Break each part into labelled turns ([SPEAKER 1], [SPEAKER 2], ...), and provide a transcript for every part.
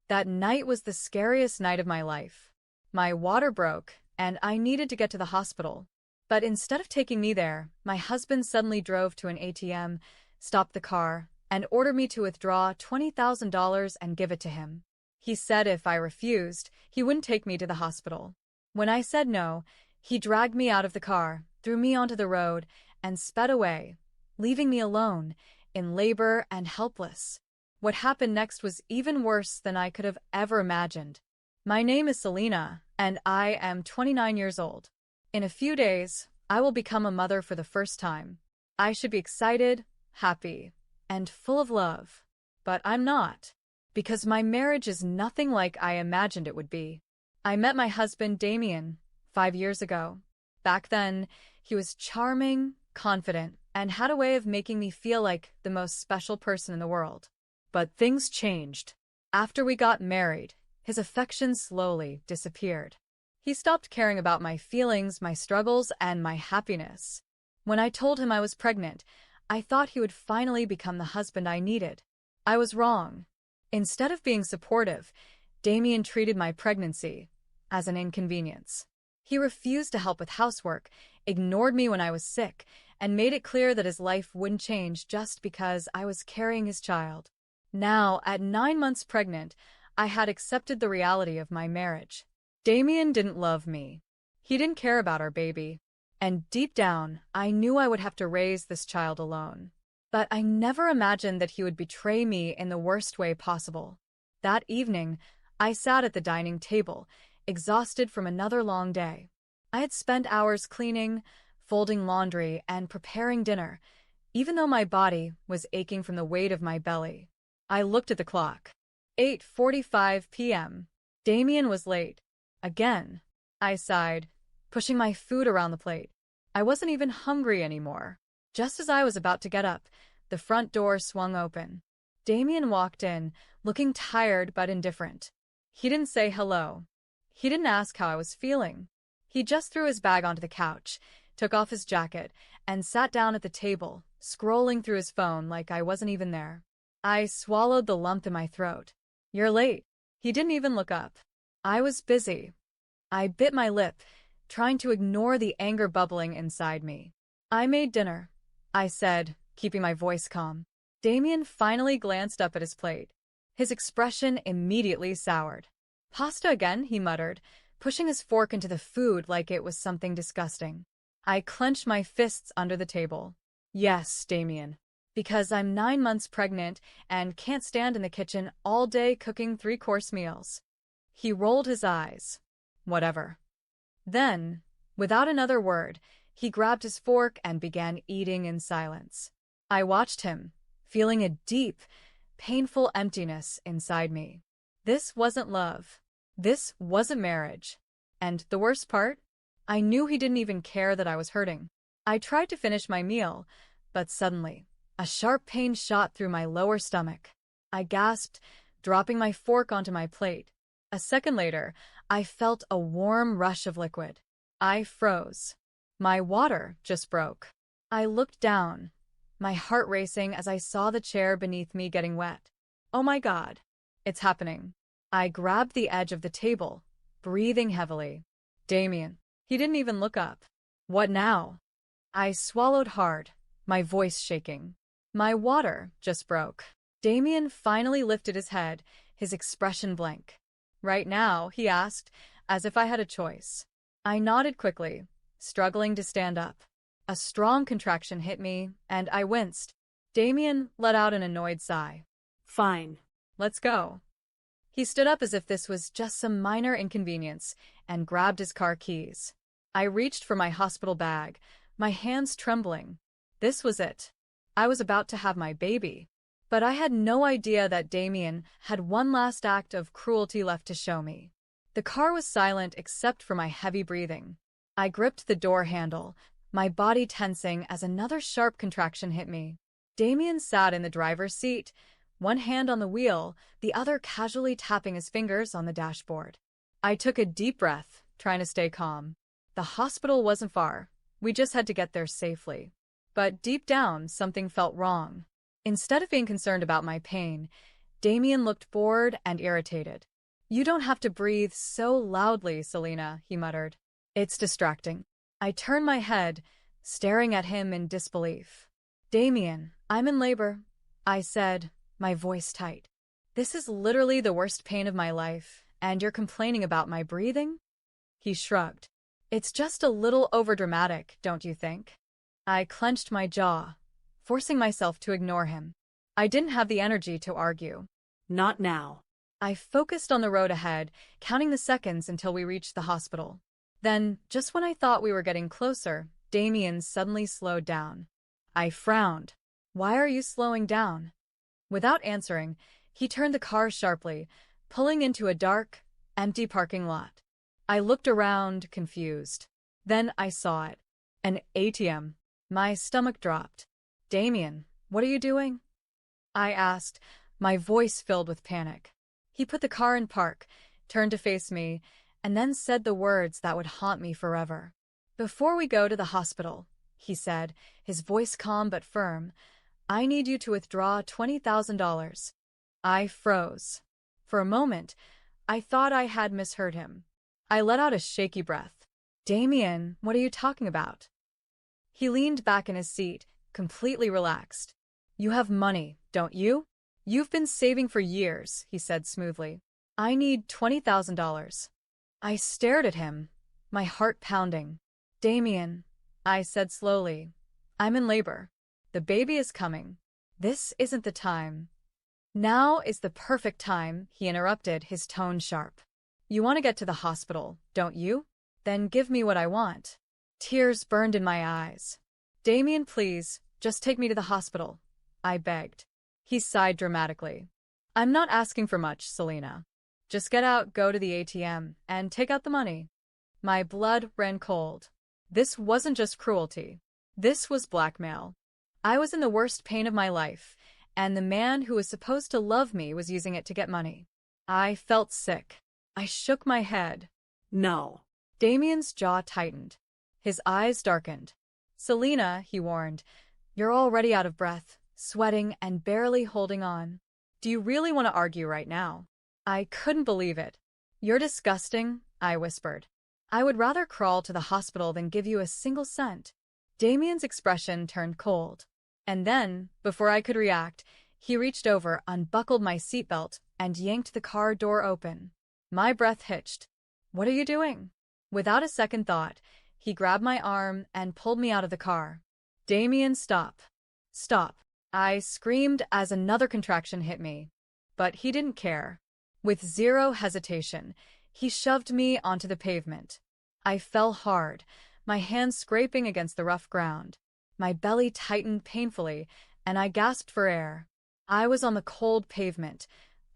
[SPEAKER 1] That night was the scariest night of my life. My water broke, and I needed to get to the hospital. But instead of taking me there, my husband suddenly drove to an ATM, stopped the car, and ordered me to withdraw $20,000 and give it to him. He said if I refused, he wouldn't take me to the hospital. When I said no, he dragged me out of the car, threw me onto the road, and sped away, leaving me alone, in labor and helpless. What happened next was even worse than I could have ever imagined. My name is Selena, and I am 29 years old. In a few days, I will become a mother for the first time. I should be excited, happy, and full of love. But I'm not, because my marriage is nothing like I imagined it would be. I met my husband, Damien, 5 years ago. Back then, he was charming, confident, and had a way of making me feel like the most special person in the world. But things changed. After we got married, his affection slowly disappeared. He stopped caring about my feelings, my struggles, and my happiness. When I told him I was pregnant, I thought he would finally become the husband I needed. I was wrong. Instead of being supportive, Damien treated my pregnancy as an inconvenience. He refused to help with housework, ignored me when I was sick, and made it clear that his life wouldn't change just because I was carrying his child. Now, at 9 months pregnant, I had accepted the reality of my marriage. Damien didn't love me. He didn't care about our baby. And deep down, I knew I would have to raise this child alone. But I never imagined that he would betray me in the worst way possible. That evening, I sat at the dining table, exhausted from another long day. I had spent hours cleaning, folding laundry, and preparing dinner, even though my body was aching from the weight of my belly. I looked at the clock. 8:45 p.m. Damien was late. Again. I sighed, pushing my food around the plate. I wasn't even hungry anymore. Just as I was about to get up, the front door swung open. Damien walked in, looking tired but indifferent. He didn't say hello. He didn't ask how I was feeling. He just threw his bag onto the couch, took off his jacket, and sat down at the table, scrolling through his phone like I wasn't even there. I swallowed the lump in my throat. "You're late." He didn't even look up. I was busy. I bit my lip, trying to ignore the anger bubbling inside me. "I made dinner," I said, keeping my voice calm. Damien finally glanced up at his plate. His expression immediately soured. "Pasta again," he muttered, pushing his fork into the food like it was something disgusting. I clenched my fists under the table. "Yes, Damien. Because I'm 9 months pregnant and can't stand in the kitchen all day cooking 3-course meals." He rolled his eyes. "Whatever." Then, without another word, he grabbed his fork and began eating in silence. I watched him, feeling a deep, painful emptiness inside me. This wasn't love. This wasn't marriage. And the worst part? I knew he didn't even care that I was hurting. I tried to finish my meal, but suddenly, a sharp pain shot through my lower stomach. I gasped, dropping my fork onto my plate. A second later, I felt a warm rush of liquid. I froze. My water just broke. I looked down, my heart racing as I saw the chair beneath me getting wet. Oh my God, it's happening. I grabbed the edge of the table, breathing heavily. "Damien." He didn't even look up. "What now?" I swallowed hard, my voice shaking. "My water just broke." Damien finally lifted his head, his expression blank. "Right now?" he asked, as if I had a choice. I nodded quickly, struggling to stand up. A strong contraction hit me, and I winced. Damien let out an annoyed sigh.
[SPEAKER 2] "Fine.
[SPEAKER 1] Let's go." He stood up as if this was just some minor inconvenience and grabbed his car keys. I reached for my hospital bag, my hands trembling. This was it. I was about to have my baby. But I had no idea that Damien had one last act of cruelty left to show me. The car was silent except for my heavy breathing. I gripped the door handle, my body tensing as another sharp contraction hit me. Damien sat in the driver's seat, one hand on the wheel, the other casually tapping his fingers on the dashboard. I took a deep breath, trying to stay calm. The hospital wasn't far. We just had to get there safely. But deep down, something felt wrong. Instead of being concerned about my pain, Damien looked bored and irritated. You don't have to breathe so loudly, Selena, he muttered. It's distracting. I turned my head, staring at him in disbelief. Damien, I'm in labor, I said, my voice tight. This is literally the worst pain of my life, and you're complaining about my breathing? He shrugged. It's just a little overdramatic, don't you think? I clenched my jaw, forcing myself to ignore him. I didn't have the energy to argue.
[SPEAKER 2] Not now.
[SPEAKER 1] I focused on the road ahead, counting the seconds until we reached the hospital. Then, just when I thought we were getting closer, Damien suddenly slowed down. I frowned. Why are you slowing down? Without answering, he turned the car sharply, pulling into a dark, empty parking lot. I looked around, confused. Then I saw it. An ATM. My stomach dropped. Damien, what are you doing? I asked, my voice filled with panic. He put the car in park, turned to face me, and then said the words that would haunt me forever. Before we go to the hospital, he said, his voice calm but firm, I need you to withdraw $20,000. I froze. For a moment, I thought I had misheard him. I let out a shaky breath. Damien, what are you talking about? He leaned back in his seat, completely relaxed. You have money, don't you? You've been saving for years, he said smoothly. I need $20,000. I stared at him, my heart pounding. Damien, I said slowly, I'm in labor. The baby is coming. This isn't the time. Now is the perfect time, he interrupted, his tone sharp. You want to get to the hospital, don't you? Then give me what I want. Tears burned in my eyes. Damien, please, just take me to the hospital, I begged. He sighed dramatically. I'm not asking for much, Selena. Just get out, go to the ATM, and take out the money. My blood ran cold. This wasn't just cruelty. This was blackmail. I was in the worst pain of my life, and the man who was supposed to love me was using it to get money. I felt sick. I shook my head.
[SPEAKER 2] No.
[SPEAKER 1] Damien's jaw tightened. His eyes darkened. Selena, he warned, you're already out of breath, sweating and barely holding on. Do you really want to argue right now? I couldn't believe it. You're disgusting, I whispered. I would rather crawl to the hospital than give you a single cent. Damien's expression turned cold. And then, before I could react, he reached over, unbuckled my seatbelt, and yanked the car door open. My breath hitched. What are you doing? Without a second thought, he grabbed my arm and pulled me out of the car. Damien, stop. Stop. I screamed as another contraction hit me. But he didn't care. With zero hesitation, he shoved me onto the pavement. I fell hard, my hands scraping against the rough ground. My belly tightened painfully, and I gasped for air. I was on the cold pavement,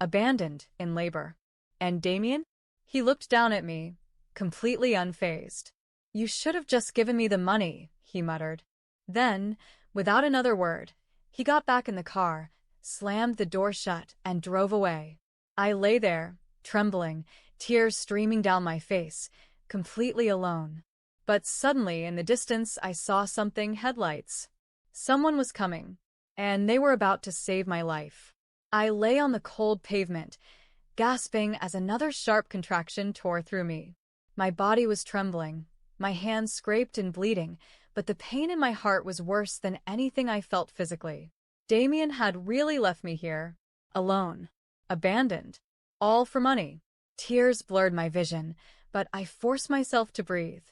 [SPEAKER 1] abandoned in labor. And Damien? He looked down at me, completely unfazed. You should have just given me the money, he muttered. Then, without another word, he got back in the car, slammed the door shut, and drove away. I lay there, trembling, tears streaming down my face, completely alone. But suddenly, in the distance, I saw something: headlights. Someone was coming, and they were about to save my life. I lay on the cold pavement, gasping as another sharp contraction tore through me. My body was trembling, my hands scraped and bleeding, but the pain in my heart was worse than anything I felt physically. Damien had really left me here, alone, abandoned, all for money. Tears blurred my vision, but I forced myself to breathe.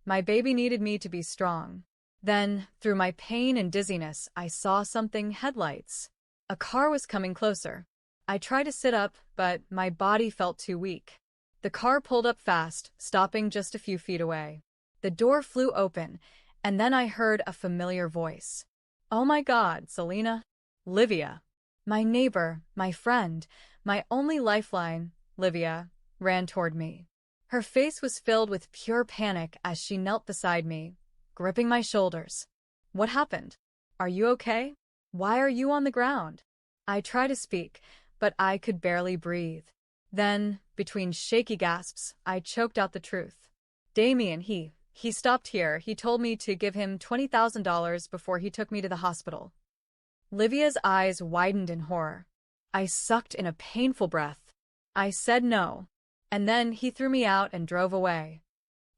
[SPEAKER 1] My baby needed me to be strong. Then, through my pain and dizziness, I saw something: headlights. A car was coming closer. I tried to sit up, but my body felt too weak. The car pulled up fast, stopping just a few feet away. The door flew open, and then I heard a familiar voice. Oh my God, Selena. Livia. My neighbor, my friend, my only lifeline, Livia, ran toward me. Her face was filled with pure panic as she knelt beside me, gripping my shoulders. What happened? Are you okay? Why are you on the ground? I tried to speak, but I could barely breathe. Then, between shaky gasps, I choked out the truth. Damien, he stopped here. He told me to give him $20,000 before he took me to the hospital. Livia's eyes widened in horror. I sucked in a painful breath. I said no. And then he threw me out and drove away.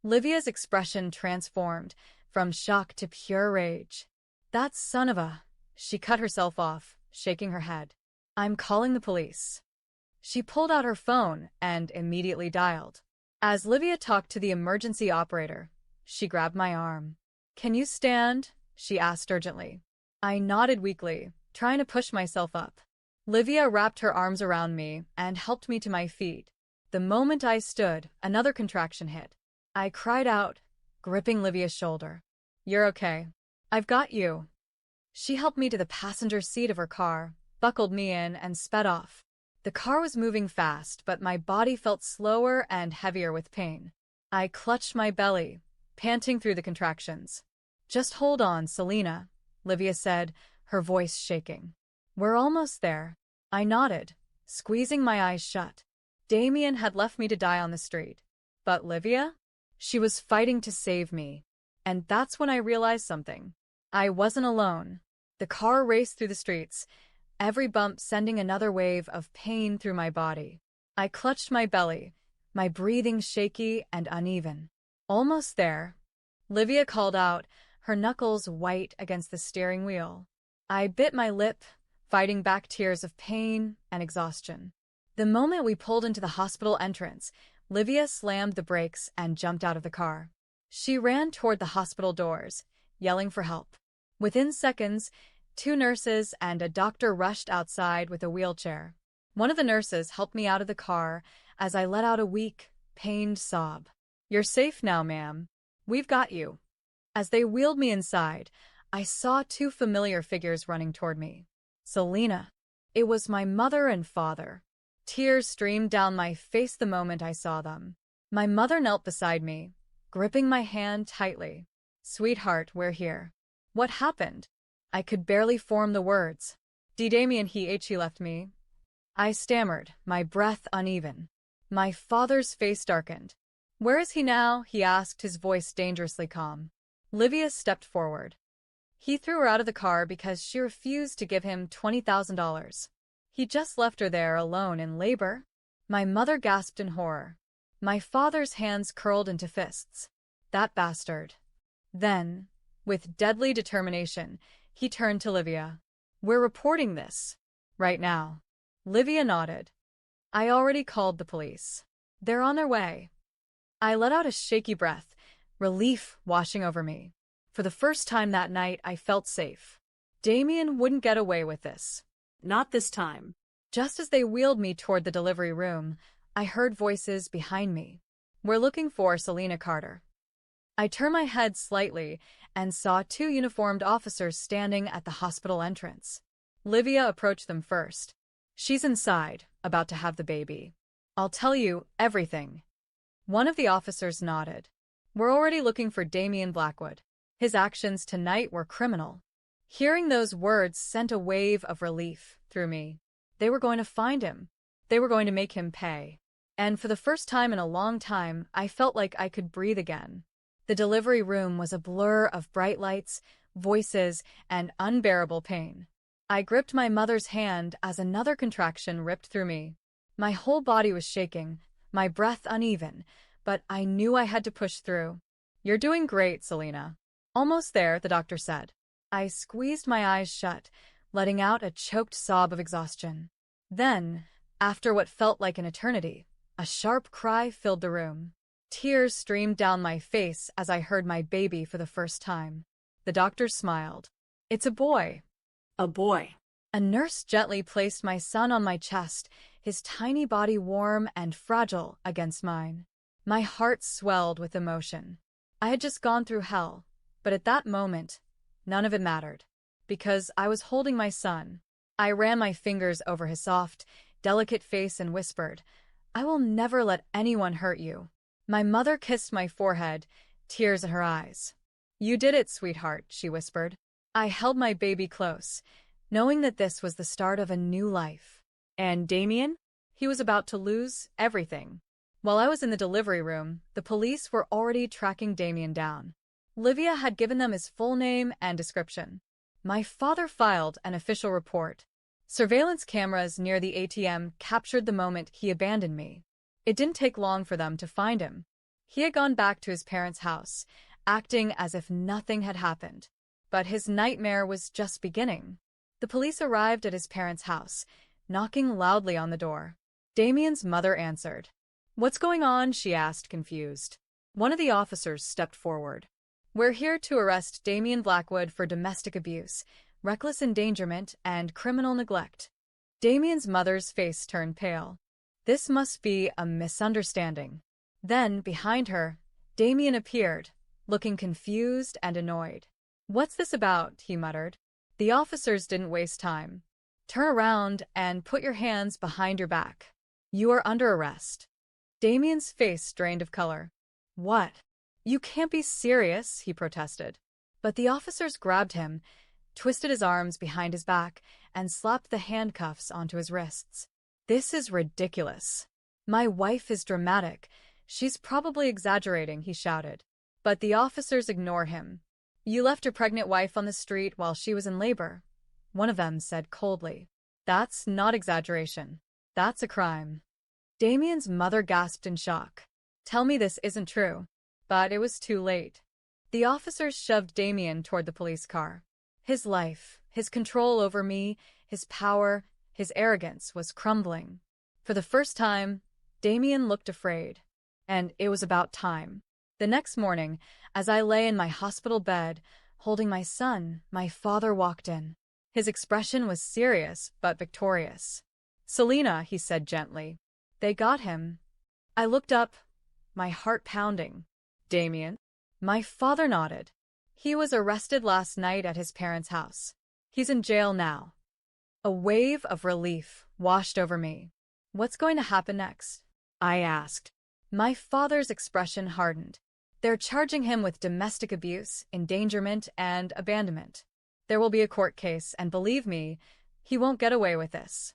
[SPEAKER 1] Livia's expression transformed from shock to pure rage. That son of a... She cut herself off, shaking her head. I'm calling the police. She pulled out her phone and immediately dialed. As Livia talked to the emergency operator, she grabbed my arm. Can you stand? She asked urgently. I nodded weakly, trying to push myself up. Livia wrapped her arms around me and helped me to my feet. The moment I stood, another contraction hit. I cried out, gripping Livia's shoulder. You're okay. I've got you. She helped me to the passenger seat of her car, buckled me in, and sped off. The car was moving fast, but my body felt slower and heavier with pain. I clutched my belly, panting through the contractions. Just hold on, Selena, Livia said, her voice shaking. We're almost there. I nodded, squeezing my eyes shut. Damien had left me to die on the street. But Livia? She was fighting to save me. And that's when I realized something. I wasn't alone. The car raced through the streets, every bump sending another wave of pain through my body. I clutched my belly, my breathing shaky and uneven. Almost there. Livia called out, her knuckles white against the steering wheel. I bit my lip, fighting back tears of pain and exhaustion. The moment we pulled into the hospital entrance, Livia slammed the brakes and jumped out of the car. She ran toward the hospital doors, yelling for help. Within seconds, 2 nurses and a doctor rushed outside with a wheelchair. One of the nurses helped me out of the car as I let out a weak, pained sob. You're safe now, ma'am. We've got you. As they wheeled me inside, I saw 2 familiar figures running toward me. Selena. It was my mother and father. Tears streamed down my face the moment I saw them. My mother knelt beside me, gripping my hand tightly. Sweetheart, we're here. What happened? I could barely form the words. Damien he left me. I stammered, my breath uneven. My father's face darkened. Where is he now? He asked, his voice dangerously calm. Livia stepped forward. He threw her out of the car because she refused to give him $20,000. He just left her there alone in labor. My mother gasped in horror. My father's hands curled into fists. That bastard. Then, with deadly determination, he turned to Livia. We're reporting this. Right now. Livia nodded. I already called the police. They're on their way. I let out a shaky breath, relief washing over me. For the first time that night, I felt safe. Damien wouldn't get away with this.
[SPEAKER 2] Not this time.
[SPEAKER 1] Just as they wheeled me toward the delivery room, I heard voices behind me. We're looking for Selena Carter. I turned my head slightly and saw 2 uniformed officers standing at the hospital entrance. Livia approached them first. She's inside, about to have the baby. I'll tell you everything. One of the officers nodded. We're already looking for Damien Blackwood. His actions tonight were criminal. Hearing those words sent a wave of relief through me. They were going to find him. They were going to make him pay. And for the first time in a long time, I felt like I could breathe again. The delivery room was a blur of bright lights, voices, and unbearable pain. I gripped my mother's hand as another contraction ripped through me. My whole body was shaking, my breath uneven, but I knew I had to push through. You're doing great, Selena. Almost there, the doctor said. I squeezed my eyes shut, letting out a choked sob of exhaustion. Then, after what felt like an eternity, a sharp cry filled the room. Tears streamed down my face as I heard my baby for the first time. The doctor smiled. It's a boy.
[SPEAKER 2] A boy.
[SPEAKER 1] A nurse gently placed my son on my chest, his tiny body warm and fragile against mine. My heart swelled with emotion. I had just gone through hell, but at that moment, none of it mattered. Because I was holding my son. I ran my fingers over his soft, delicate face and whispered, I will never let anyone hurt you. My mother kissed my forehead, tears in her eyes. You did it, sweetheart, she whispered. I held my baby close, knowing that this was the start of a new life. And Damien? He was about to lose everything. While I was in the delivery room, the police were already tracking Damien down. Livia had given them his full name and description. My father filed an official report. Surveillance cameras near the ATM captured the moment he abandoned me. It didn't take long for them to find him. He had gone back to his parents' house, acting as if nothing had happened. But his nightmare was just beginning. The police arrived at his parents' house, knocking loudly on the door. Damien's mother answered. "What's going on?" she asked, confused. One of the officers stepped forward. "We're here to arrest Damien Blackwood for domestic abuse, reckless endangerment, and criminal neglect." Damien's mother's face turned pale. This must be a misunderstanding. Then, behind her, Damien appeared, looking confused and annoyed. "What's this about?" he muttered. The officers didn't waste time. "Turn around and put your hands behind your back. You are under arrest." Damien's face drained of color. "What? You can't be serious," he protested. But the officers grabbed him, twisted his arms behind his back, and slapped the handcuffs onto his wrists. "This is ridiculous. My wife is dramatic. She's probably exaggerating," he shouted. But the officers ignored him. "You left your pregnant wife on the street while she was in labor," one of them said coldly. "That's not exaggeration. That's a crime." Damien's mother gasped in shock. "Tell me this isn't true." But it was too late. The officers shoved Damien toward the police car. His life, his control over me, his power, his arrogance was crumbling. For the first time, Damien looked afraid. And it was about time. The next morning, as I lay in my hospital bed, holding my son, my father walked in. His expression was serious but victorious. "Selena," he said gently. "They got him." I looked up, my heart pounding. "Damien?" My father nodded. "He was arrested last night at his parents' house. He's in jail now." A wave of relief washed over me. "What's going to happen next?" I asked. My father's expression hardened. "They're charging him with domestic abuse, endangerment, and abandonment. There will be a court case, and believe me, he won't get away with this."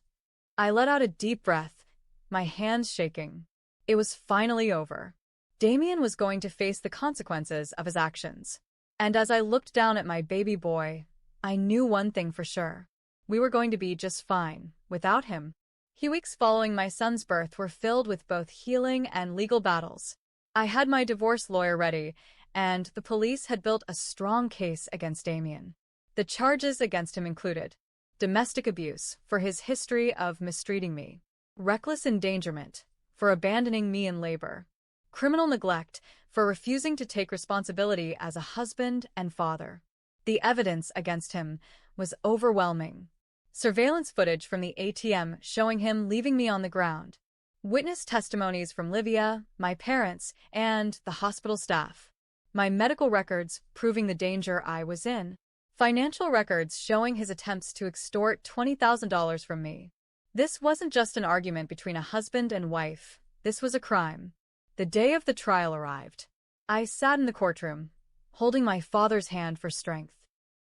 [SPEAKER 1] I let out a deep breath, my hands shaking. It was finally over. Damien was going to face the consequences of his actions. And as I looked down at my baby boy, I knew one thing for sure. We were going to be just fine without him. The weeks following my son's birth were filled with both healing and legal battles. I had my divorce lawyer ready, and the police had built a strong case against Damien. The charges against him included domestic abuse for his history of mistreating me, reckless endangerment for abandoning me in labor, criminal neglect for refusing to take responsibility as a husband and father. The evidence against him was overwhelming. Surveillance footage from the ATM showing him leaving me on the ground. Witness testimonies from Livia, my parents, and the hospital staff. My medical records proving the danger I was in. Financial records showing his attempts to extort $20,000 from me. This wasn't just an argument between a husband and wife. This was a crime. The day of the trial arrived. I sat in the courtroom, holding my father's hand for strength.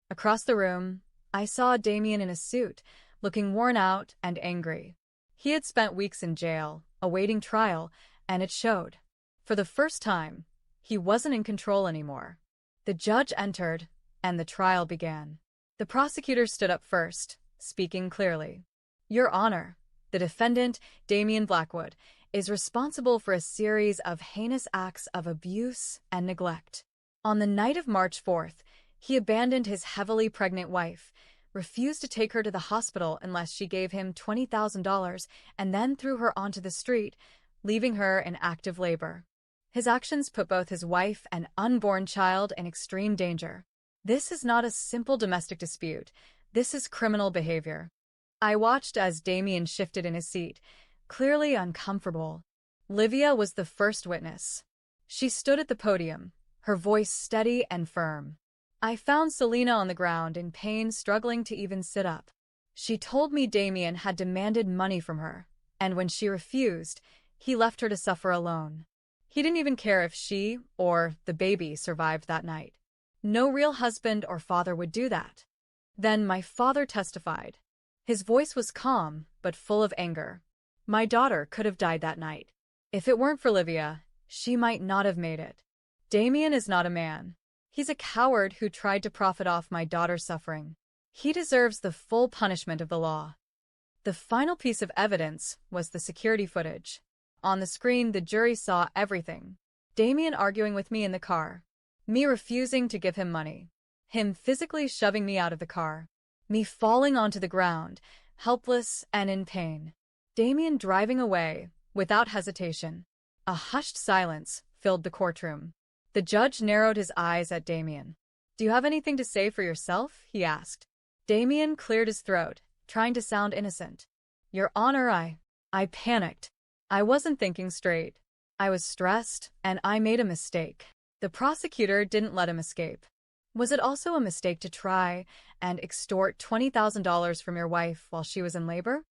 [SPEAKER 1] Across the room, I saw Damien in a suit, looking worn out and angry. He had spent weeks in jail, awaiting trial, and it showed. For the first time, he wasn't in control anymore. The judge entered, and the trial began. The prosecutor stood up first, speaking clearly. "Your Honor, the defendant, Damien Blackwood, is responsible for a series of heinous acts of abuse and neglect. On the night of March 4th, he abandoned his heavily pregnant wife, refused to take her to the hospital unless she gave him $20,000, and then threw her onto the street, leaving her in active labor. His actions put both his wife and unborn child in extreme danger. This is not a simple domestic dispute. This is criminal behavior." I watched as Damien shifted in his seat, clearly uncomfortable. Livia was the first witness. She stood at the podium, her voice steady and firm. I found Selena on the ground in pain, struggling to even sit up. She told me Damien had demanded money from her, and when she refused, he left her to suffer alone. He didn't even care if she or the baby survived that night. No real husband or father would do that. Then my father testified. His voice was calm, but full of anger. "My daughter could have died that night. If it weren't for Livia, she might not have made it. Damien is not a man. He's a coward who tried to profit off my daughter's suffering. He deserves the full punishment of the law." The final piece of evidence was the security footage. On the screen, the jury saw everything. Damien arguing with me in the car. Me refusing to give him money. Him physically shoving me out of the car. Me falling onto the ground, helpless and in pain. Damien driving away, without hesitation. A hushed silence filled the courtroom. The judge narrowed his eyes at Damien. "Do you have anything to say for yourself?" he asked. Damien cleared his throat, trying to sound innocent. "Your Honor, I panicked. I wasn't thinking straight. I was stressed, and I made a mistake." The prosecutor didn't let him escape. "Was it also a mistake to try and extort $20,000 from your wife while she was in labor?"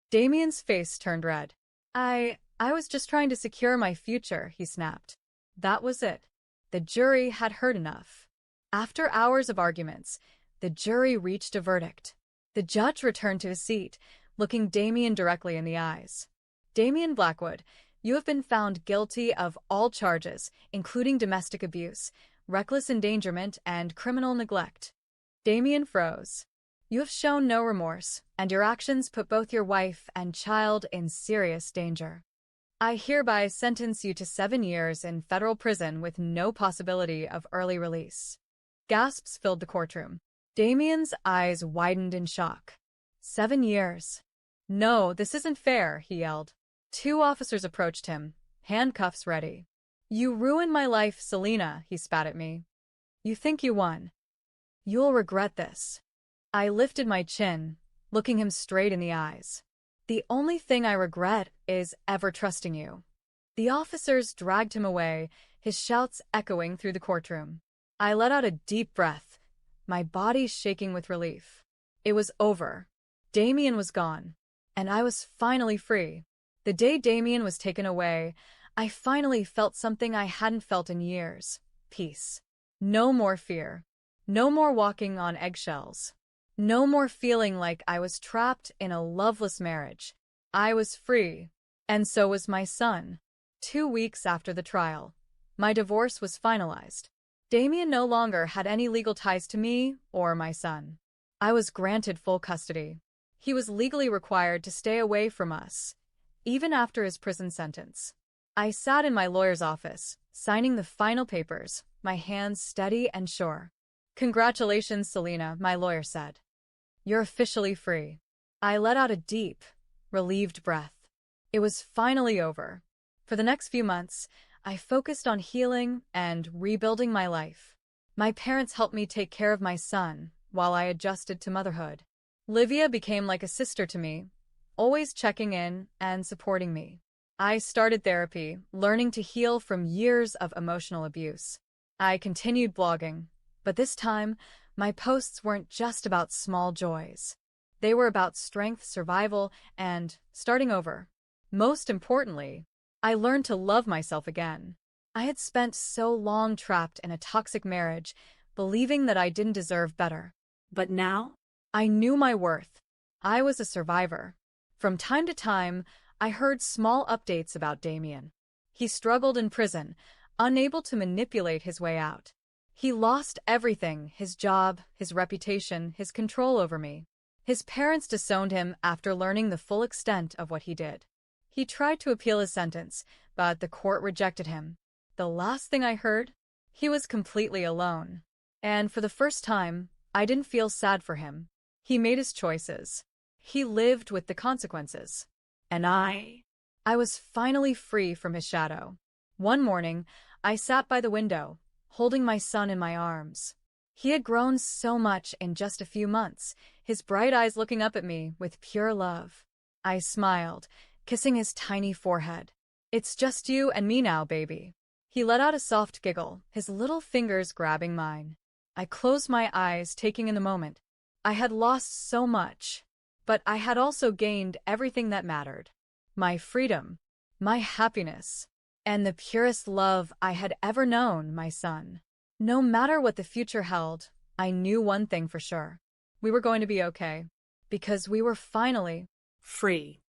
[SPEAKER 1] Damien's face turned red. I was just trying to secure my future," he snapped. That was it. The jury had heard enough. After hours of arguments, the jury reached a verdict. The judge returned to his seat, looking Damien directly in the eyes. "Damien Blackwood, you have been found guilty of all charges, including domestic abuse, reckless endangerment, and criminal neglect." Damien froze. "You have shown no remorse, and your actions put both your wife and child in serious danger. I hereby sentence you to 7 years in federal prison with no possibility of early release." Gasps filled the courtroom. Damien's eyes widened in shock. 7 years. "No, this isn't fair," he yelled. 2 officers approached him, handcuffs ready. "You ruined my life, Selena," he spat at me. "You think you won? You'll regret this." I lifted my chin, looking him straight in the eyes. "The only thing I regret is ever trusting you." The officers dragged him away, his shouts echoing through the courtroom. I let out a deep breath, my body shaking with relief. It was over. Damien was gone, and I was finally free. The day Damien was taken away, I finally felt something I hadn't felt in years. Peace. No more fear. No more walking on eggshells. No more feeling like I was trapped in a loveless marriage. I was free, and so was my son. 2 weeks after the trial, my divorce was finalized. Damien no longer had any legal ties to me or my son. I was granted full custody. He was legally required to stay away from us, even after his prison sentence. I sat in my lawyer's office, signing the final papers, my hands steady and sure. "Congratulations, Selena," my lawyer said. "You're officially free." I let out a deep, relieved breath. It was finally over. For the next few months, I focused on healing and rebuilding my life. My parents helped me take care of my son while I adjusted to motherhood. Livia became like a sister to me, always checking in and supporting me. I started therapy, learning to heal from years of emotional abuse. I continued blogging, but this time, my posts weren't just about small joys. They were about strength, survival, and starting over. Most importantly, I learned to love myself again. I had spent so long trapped in a toxic marriage, believing that I didn't deserve better.
[SPEAKER 2] But now?
[SPEAKER 1] I knew my worth. I was a survivor. From time to time, I heard small updates about Damien. He struggled in prison, unable to manipulate his way out. He lost everything, his job, his reputation, his control over me. His parents disowned him after learning the full extent of what he did. He tried to appeal his sentence, but the court rejected him. The last thing I heard, he was completely alone. And for the first time, I didn't feel sad for him. He made his choices. He lived with the consequences. And I was finally free from his shadow. One morning, I sat by the window, holding my son in my arms. He had grown so much in just a few months, his bright eyes looking up at me with pure love. I smiled, kissing his tiny forehead. "It's just you and me now, baby." He let out a soft giggle, his little fingers grabbing mine. I closed my eyes, taking in the moment. I had lost so much, but I had also gained everything that mattered. My freedom, my happiness, and the purest love I had ever known, my son. No matter what the future held, I knew one thing for sure. We were going to be okay, because we were finally
[SPEAKER 2] free.